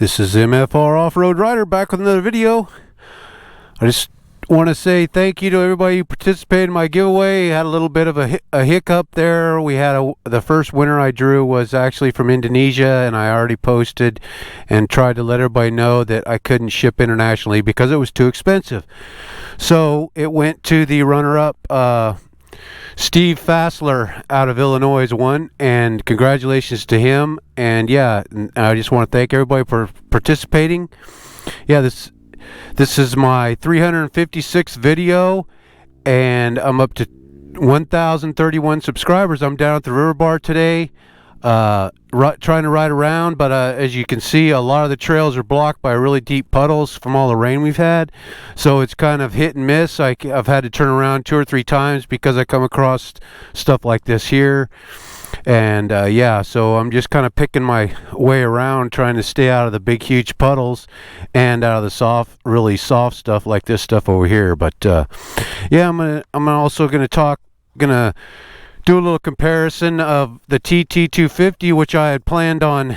This is MFR Off-Road Rider back with another video. I just want to say thank you to everybody who participated in my giveaway. Had a little bit of a hiccup there. We had the first winner I drew was actually from Indonesia, and I already posted and tried to let everybody know that I couldn't ship internationally because it was too expensive. So it went to the runner-up, Steve Fassler out of Illinois won, and congratulations to him. And yeah, I just want to thank everybody for participating. Yeah, this is my 356th video, and I'm up to 1,031 subscribers. I'm down at the river bar today, trying to ride around, but as you can see, a lot of the trails are blocked by really deep puddles from all the rain we've had, so it's kind of hit and miss. I've had to turn around 2 or 3 times because I come across stuff like this here. And yeah, so I'm just kind of picking my way around, trying to stay out of the big huge puddles and out of the really soft stuff like this stuff over here. But yeah, I'm also gonna do a little comparison of the Tt-250, which I had planned on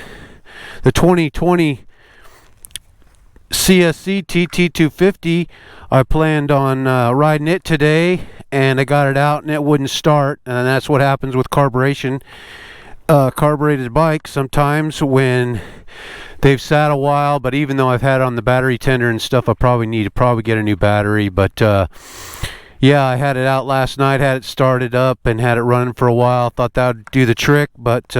the 2020 Csc Tt-250. I planned on riding it today, and I got it out and it wouldn't start, and that's what happens with carbureted bikes sometimes when they've sat a while. But even though I've had it on the battery tender and stuff, I probably need to get a new battery. But yeah, I had it out last night, had it started up and had it running for a while. Thought that would do the trick, but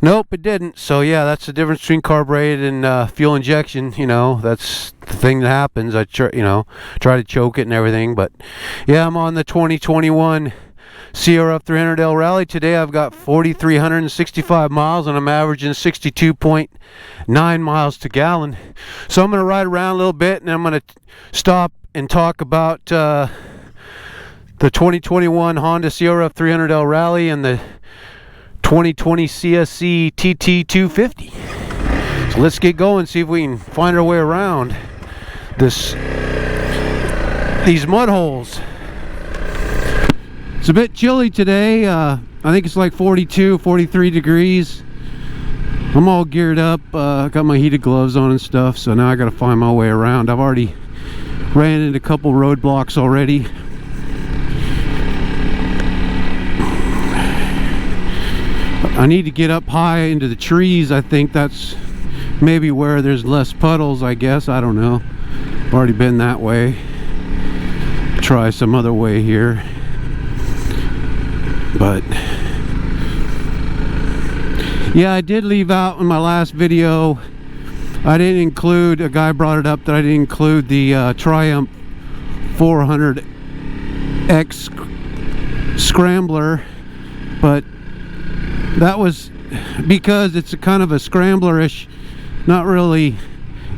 nope, it didn't. So yeah, that's the difference between carbureted and fuel injection. You know, that's the thing that happens. I try to choke it and everything. But yeah, I'm on the 2021 Crf 300L Rally today. I've got 4,365 miles, and I'm averaging 62.9 miles to gallon. So I'm going to ride around a little bit, and I'm going to stop and talk about the 2021 Honda Crf 300L Rally and the 2020 Csc Tt-250. So let's get going, see if we can find our way around these mud holes. It's a bit chilly today. I think it's like 42, 43 degrees. I'm all geared up, got my heated gloves on and stuff, so now I gotta find my way around. I've already ran into a couple roadblocks already. I need to get up high into the trees. I think that's maybe where there's less puddles, I guess. I don't know. I've already been that way. Try some other way here. But yeah, I did leave out in my last video, I didn't include, a guy brought it up that I didn't include the Triumph 400X Scrambler, but that was because it's a kind of a scrambler-ish, not really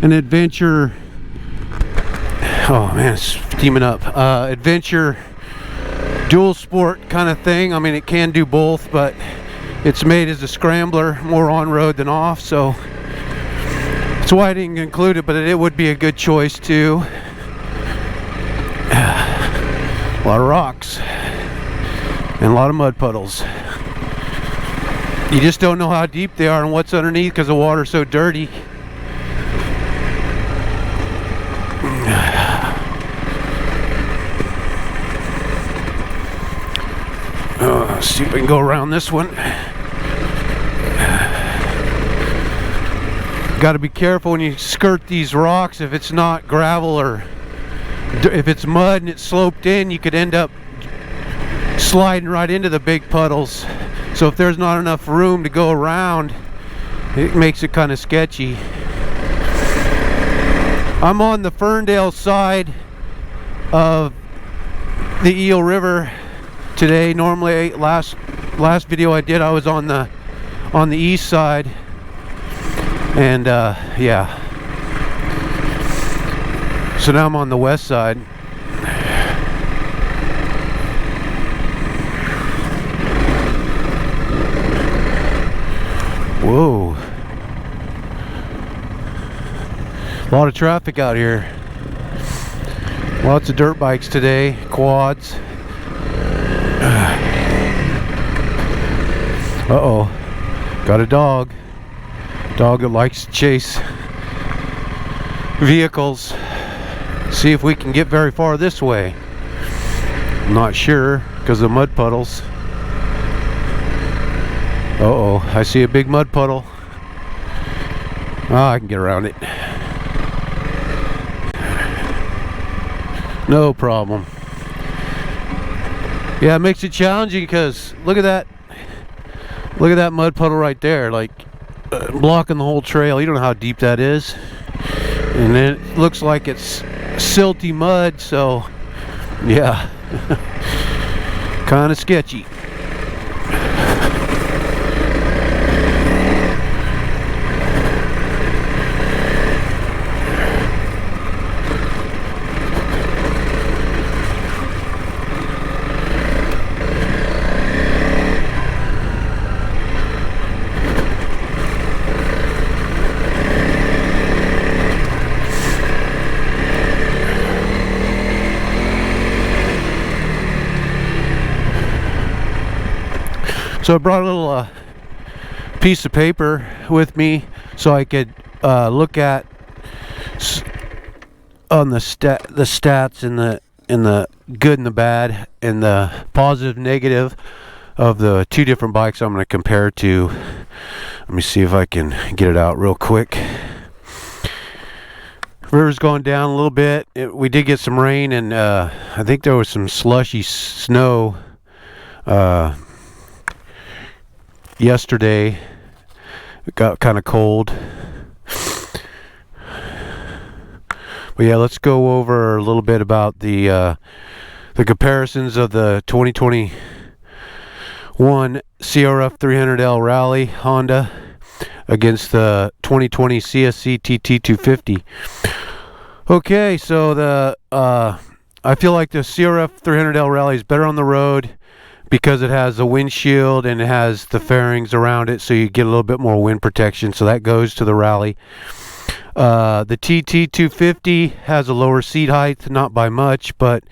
an adventure. Oh man, it's steaming up. Adventure dual sport kind of thing. I mean, it can do both, but it's made as a scrambler, more on-road than off, so that's why I didn't include it, but it would be a good choice too. A lot of rocks and a lot of mud puddles. You just don't know how deep they are and what's underneath because the water's so dirty. Let's see if we can go around this one. Got to be careful when you skirt these rocks. If it's not gravel or if it's mud and it's sloped in, you could end up sliding right into the big puddles. So if there's not enough room to go around, it makes it kind of sketchy. I'm on the Ferndale side of the Eel River today. Normally, last video I did, I was on the east side, and yeah. So now I'm on the west side. Whoa. A lot of traffic out here. Lots of dirt bikes today, quads. Uh-oh. Got a dog. Dog that likes to chase vehicles. See if we can get very far this way. I'm not sure because of mud puddles. Uh-oh, I see a big mud puddle. I can get around it. No problem. Yeah, it makes it challenging because look at that. Look at that mud puddle right there, like blocking the whole trail. You don't know how deep that is. And then it looks like it's silty mud, so yeah. Kind of sketchy. So I brought a little piece of paper with me so I could look at on the stats and the good and the bad and the positive negative of the two different bikes I'm going to compare to. Let me see if I can get it out real quick. River's going down a little bit. We did get some rain, and I think there was some slushy snow yesterday. It got kind of cold. But yeah, let's go over a little bit about the comparisons of the 2021 CRF 300L Rally Honda against the 2020 Csc Tt-250. Okay, so I feel like the CRF 300L Rally is better on the road because it has a windshield and it has the fairings around it, so you get a little bit more wind protection, so that goes to the Rally. The Tt-250 has a lower seat height, not by much, but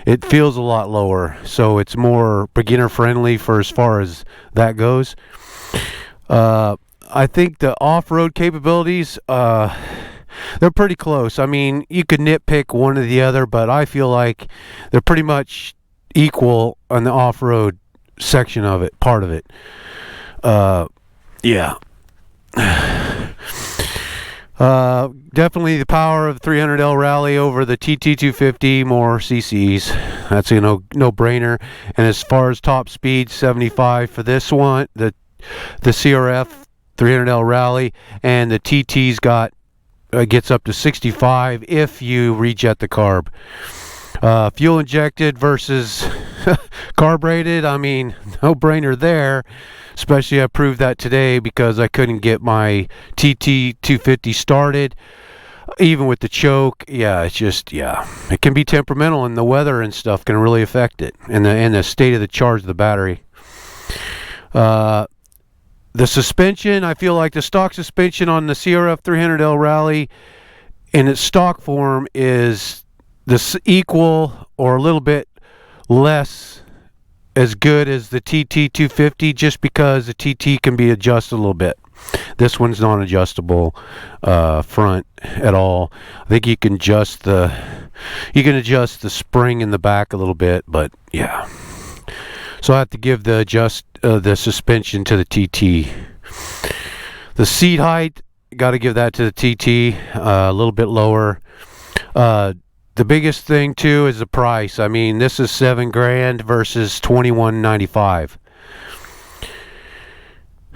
it feels a lot lower, so it's more beginner friendly for as far as that goes. I think the off-road capabilities, they're pretty close. I mean, you could nitpick one or the other, but I feel like they're pretty much equal on the off-road section of it, part of it. Yeah. Definitely the power of 300L Rally over the Tt-250, more CCs. That's a no-brainer. And as far as top speed, 75 for this one, the CRF 300L Rally, and the TT's gets up to 65 if you rejet the carb. Fuel injected versus carbureted, I mean, no brainer there. Especially I proved that today because I couldn't get my Tt-250 started, even with the choke. Yeah, it's just, yeah, it can be temperamental, and the weather and stuff can really affect it, and the state of the charge of the battery. The suspension, I feel like the stock suspension on the CRF 300L Rally in its stock form is this equal or a little bit less as good as the Tt-250, just because the TT can be adjusted a little bit. This one's not adjustable front at all. I think you can adjust the spring in the back a little bit, but yeah. So I have to give the suspension to the TT. The seat height, got to give that to the TT, a little bit lower. The biggest thing too is the price. I mean, this is $7,000 versus $21,995.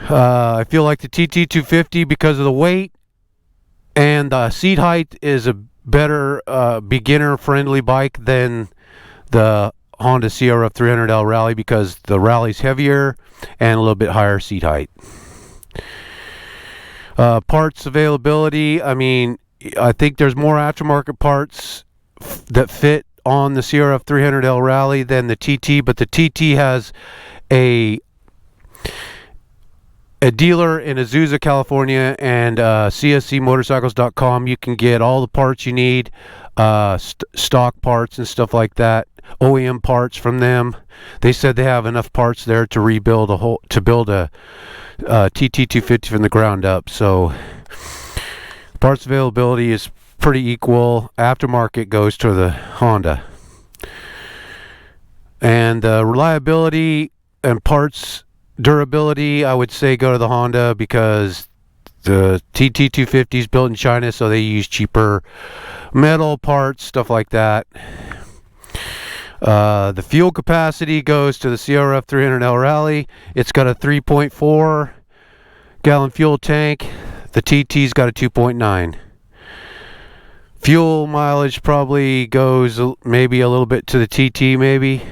I feel like the Tt-250, because of the weight and the seat height, is a better beginner-friendly bike than the Honda CRF 300L Rally, because the Rally's heavier and a little bit higher seat height. Parts availability, I mean, I think there's more aftermarket parts that fit on the CRF 300L Rally than the TT, but the TT has a dealer in Azusa, California, and cscmotorcycles.com. You can get all the parts you need, stock parts and stuff like that. OEM parts from them. They said they have enough parts there to rebuild build a Tt-250 from the ground up. So parts availability is pretty equal. Aftermarket goes to the Honda. And reliability and parts durability, I would say go to the Honda, because the Tt-250 is built in China, so they use cheaper metal parts, stuff like that. The fuel capacity goes to the CRF 300L Rally. It's got a 3.4 gallon fuel tank. The TT's got a 2.9. Fuel mileage probably goes maybe a little bit to the TT, maybe.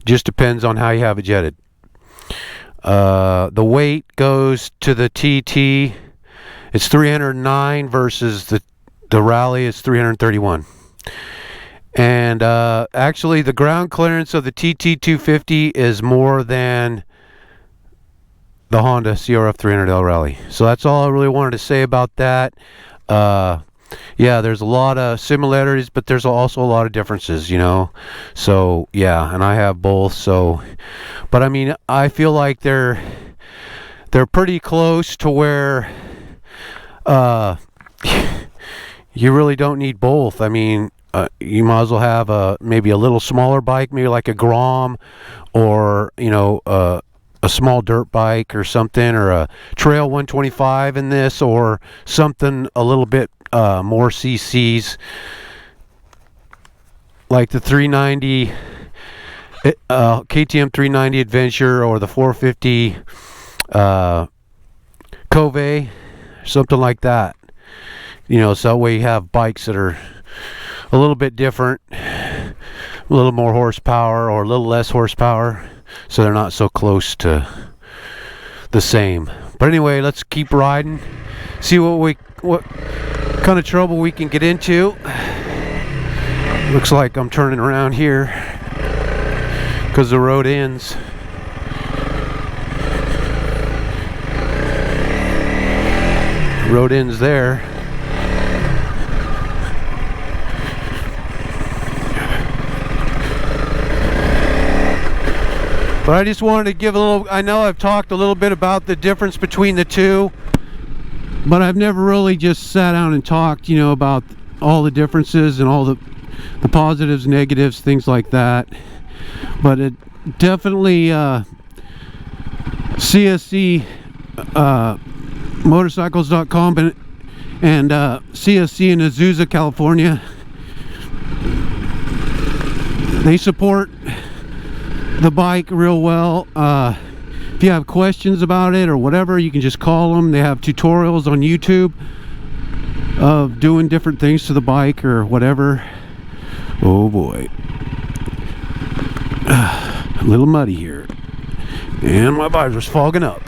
Just depends on how you have it jetted. The weight goes to the TT. It's 309 versus the Rally is 331. And actually the ground clearance of the Tt-250 is more than the Honda CRF 300L Rally. So that's all I really wanted to say about that. Yeah, there's a lot of similarities, but there's also a lot of differences, you know. So yeah, and I have both. So, but I mean, I feel like they're pretty close to where you really don't need both. I mean, you might as well have maybe a little smaller bike, maybe like a Grom, or you know, a small dirt bike or something, or a Trail 125 in this, or something a little bit more CCs, like the 390 KTM 390 Adventure, or the 450 Cove, something like that. You know, so that way you have bikes that are a little bit different, a little more horsepower or a little less horsepower, so they're not so close to the same. But anyway, let's keep riding, see what kind of trouble we can get into. Looks like I'm turning around here because the road ends. Road ends there. But I just wanted to give a little, I know I've talked a little bit about the difference between the two, but I've never really just sat down and talked, you know, about all the differences and all the positives, negatives, things like that. But it definitely CSC motorcycles.com and CSC in Azusa, California, they support the bike real well. If you have questions about it or whatever, you can just call them. They have tutorials on YouTube of doing different things to the bike or whatever. Oh boy, a little muddy here, and my visor's fogging up.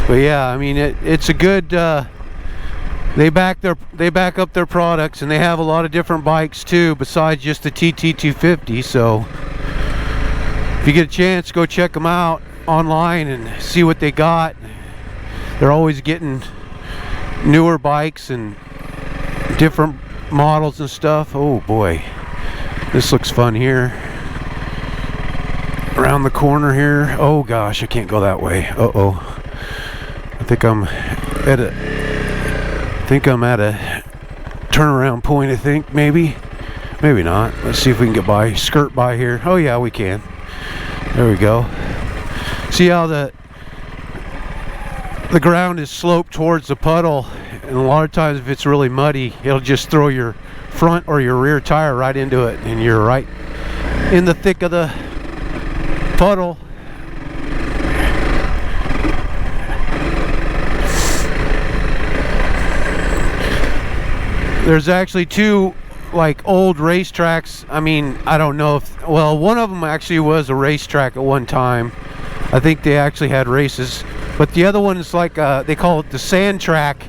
But yeah, I mean, it's a good, they back up their products, and they have a lot of different bikes too besides just the Tt-250. So if you get a chance, go check them out online and see what they got. They're always getting newer bikes and different models and stuff. Oh boy, this looks fun here. Around the corner here. Oh gosh, I can't go that way. Uh-oh. I think I'm at a turnaround point, I think. Maybe not. Let's see if we can get by, skirt by here. Oh yeah, we can. There we go. See how the ground is sloped towards the puddle, and a lot of times if it's really muddy, it'll just throw your front or your rear tire right into it, and you're right in the thick of the puddle. There's actually two like old racetracks. I mean, I don't know if, well, one of them actually was a racetrack at one time. I think they actually had races, but the other one is like they call it the sand track,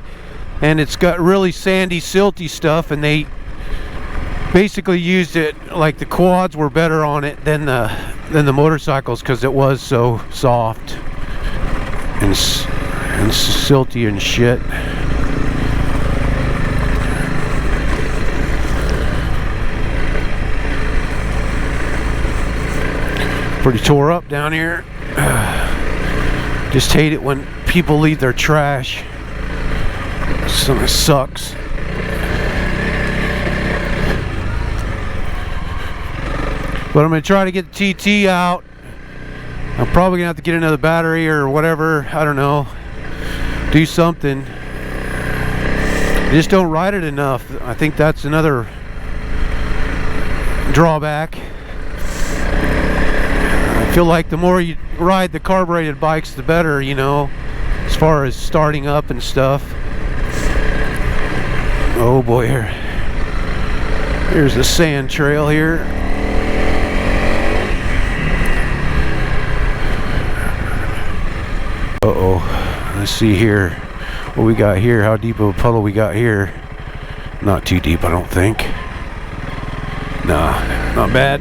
and it's got really sandy, silty stuff, and they basically used it like the quads were better on it than the motorcycles because it was so soft and silty and shit. Pretty tore up down here. Just hate it when people leave their trash. It sucks. But I'm going to try to get the TT out. I'm probably going to have to get another battery or whatever. I don't know. Do something. I just don't ride it enough. I think that's another drawback. I feel like the more you ride the carbureted bikes, the better, you know, as far as starting up and stuff. Oh boy, here's the sand trail here. Uh-oh. Let's see here what we got here. How deep of a puddle we got here. Not too deep, I don't think. Nah, not bad.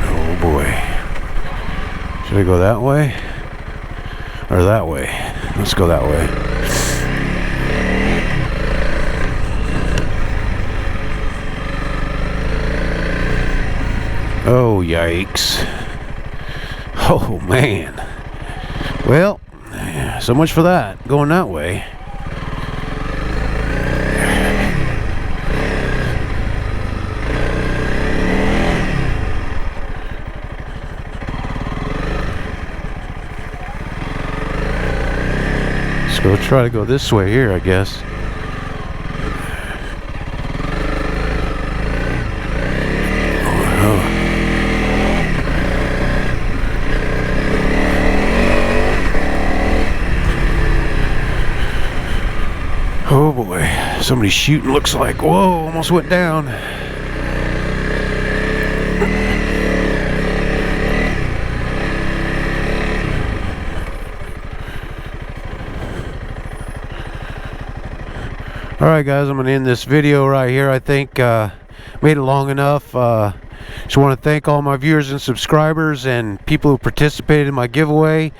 Oh boy. Should I go that way? Or that way? Let's go that way. Oh, yikes. Oh, man. Well, so much for that. Going that way. We'll try to go this way here, I guess. Oh boy, somebody's shooting, looks like. Whoa, almost went down. Alright guys, I'm going to end this video right here. I think made it long enough. Just want to thank all my viewers and subscribers and people who participated in my giveaway.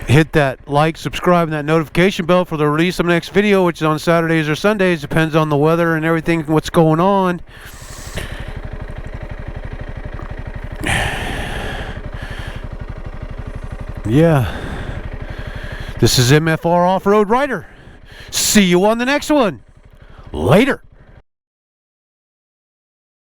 Hit that like, subscribe, and that notification bell for the release of the next video, which is on Saturdays or Sundays. Depends on the weather and everything, what's going on. Yeah. This is MFR Off-Road Rider. See you on the next one. Later.